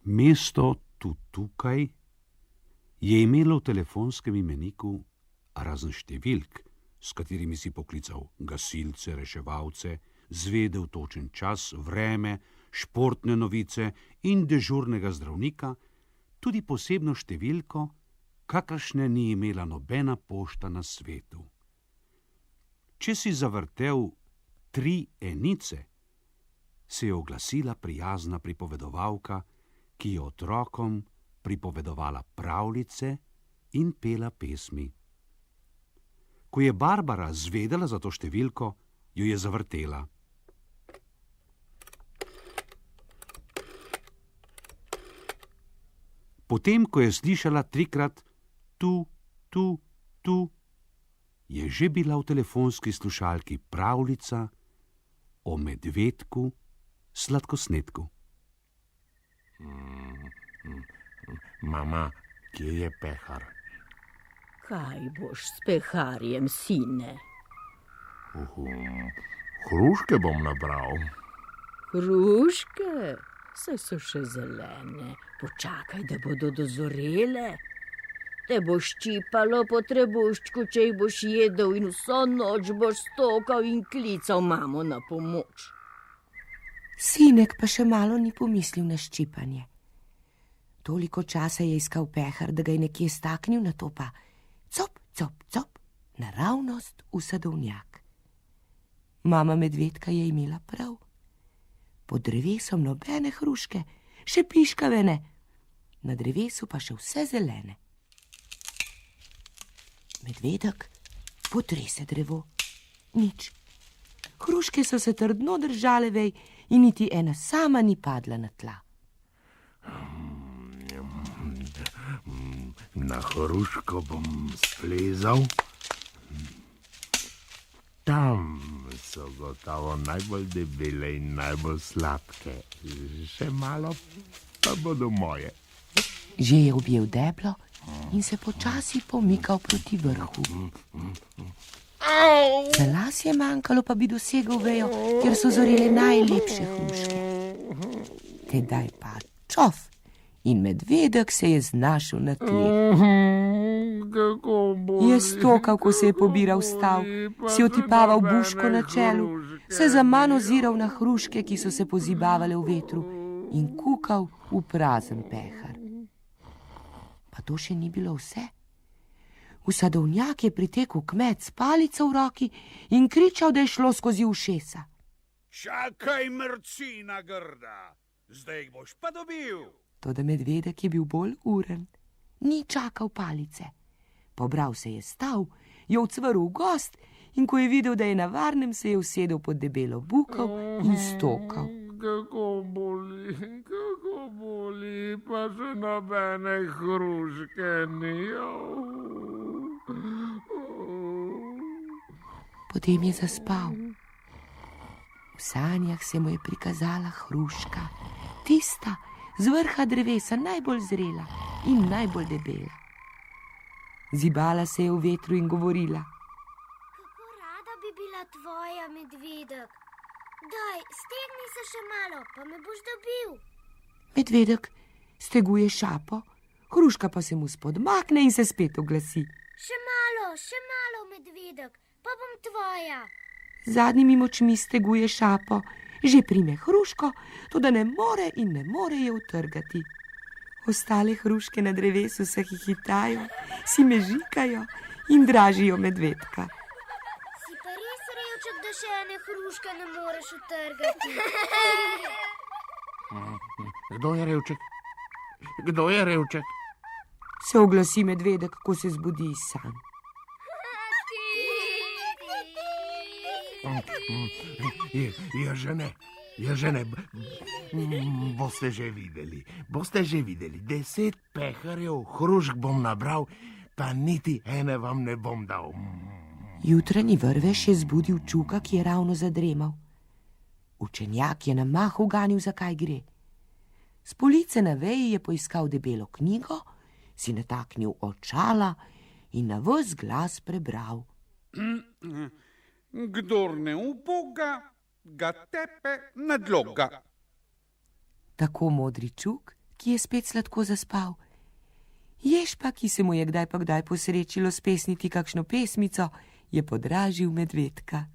Mesto tukaj je imelo v telefonskem imeniku razen številk, s katerimi si poklical gasilce, reševalce, zvedel točen čas, vreme, športne novice in dežurnega zdravnika, tudi posebno številko, kakršne ni imela nobena pošta na svetu. Če si zavrtel 3 enice, se je oglasila prijazna pripovedovalka, ki je otrokom pripovedovala pravljice in pela pesmi. Ko je Barbara zvedela za to številko, jo je zavrtela. Potem, ko je slišala 3-krat tu, tu, tu, je že bila v telefonski slušalki pravljica o medvedku sladkosnedku. Mama, kje je pehar? Kaj boš s peharjem, sine? Hruške bom nabral. Hruške? Saj so še zelene. Počakaj, da bodo dozorele. Te bo ščipalo po trebuščku, če jih boš jedel, in vso noč boš stokal in klical mamo na pomoč. Sinek pa še malo ni pomislil na ščipanje. Toliko časa je iskal pehar, da ga je nekje staknil, nato pa cop, cop, cop, naravnost v sadovnjak. Mama medvedka je imela prav. Pod drevesom nobene hruške, še piškave ne, na drevesu pa še vse zelene. Medvedek potrese drevo. Nič. Hruške so se trdno držale vej in niti ena sama ni padla na tla. Na hruško bom splezal. Tam so gotovo najbolj debele in najbolj sladke. Še malo pa bodo moje. Že je objel deblo in se počasi pomikal proti vrhu. Za las je manjkalo, pa bi dosegel vejo, kjer so zorele najlepše hruške. Tedaj pa čof in medvedek se je znašel na tleh. Je stokal, ko se je pobiral stav, si otipaval buško na čelu, se zaman oziral na hruške, ki so se pozibavale v vetru, in kukal v prazen pehar. Pa to še ni bilo vse. V sadovnjak je pritekel kmet s palico v roki in kričal, da je šlo skozi ušesa. Čakaj, mrcina grda, zdaj jih boš pa dobil. Toda medvedek je bil bolj uren, ni čakal palice. Pobral se je stav, jo vcvrl v gost in ko je videl, da je na varnem, se je usedel pod debelo buko in stokal. Kako boli, pa še nobene hruške ni. Potem je zaspal. V sanjah se mu je prikazala hruška, tista z vrha drevesa najbolj zrela in najbolj debela. Zibala se je v vetru in govorila. Kako rada bi bila tvoja, medvedek. Daj, stegni se še malo, pa me boš dobil. Medvedek steguje šapo, hruška pa se mu spodmakne in se spet oglasi. Še malo, medvedek, pa bom tvoja. Z zadnjimi močmi steguje šapo, že prime hruško, toda ne more in ne more je utrgati. Ostale hruške na drevesu se hihitajo, si mežikajo in dražijo medvedka. Si pa res revček, da še ene hruške ne moreš utrgati. Kdo je revček? Kdo je revček? Se oglasi medvedek, ko se zbudi iz sanj. Je že ne. Boste že videli. 10 peharjev hrušk bom nabral, pa niti ene vam ne bom dal. Jutranji vrvež je zbudil čuka, ki je ravno zadremal. Učenjak je na mah uganil, zakaj gre. S police na veji je poiskal debelo knjigo, si nataknil očala in na ves glas prebral. Kdor ne uboga, ga tepe nadloga. Tako modri čuk, ki je spet sladko zaspal. Ježpa, ki se mu je kdaj pa kdaj posrečilo spesniti kakšno pesmico, je podražil medvedka.